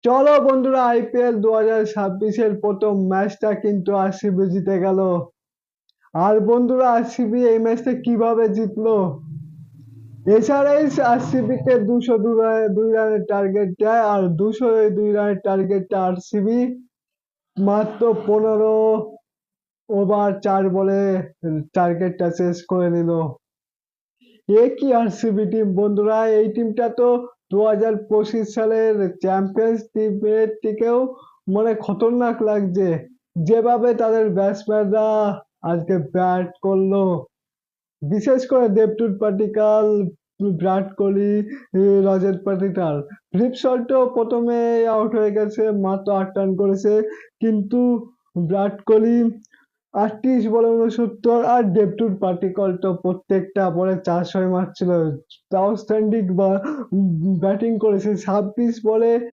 চলো বন্ধুরা, আইপিএল 2026-এর প্রথম ম্যাচটা কিন্তু আরসিবি জিতে গেল। আর বন্ধুরা, আরসিবি এই ম্যাচটা কিভাবে জিতলো? এছাড়াই আরসিবি কে 202 রানের টার্গেট দেয়, আর 202 রানের টার্গেটটা আরসিবি মাত্র 15 ওভার 4 বলে টার্গেটটা শেষ করে নিল। এ কি আরসিবি টিম বন্ধুরা! এই টিমটা তো 2025 সালের চ্যাম্পিয়ন্স টিমের থেকেও খতরনাক লাগছে। যেভাবে তাদের ব্যাটসম্যানরা আজকে ব্যাট করলো, বিশেষ করে দেবদূত পাডিক্কাল, বিরাট কোহলি, রজত পাটিদার। ফিলিপ সল্টও প্রথমে আউট হয়ে গেছে, মাত্র 8 রান করেছে। কিন্তু বিরাট কোহলি 38 বলে 69, আর দেবদূত পাডিক্কাল তো প্রত্যেকটা বলে 4 6 মারছিল। আউটস্ট্যান্ডিং বা ব্যাটিং করেছে। 26 বলে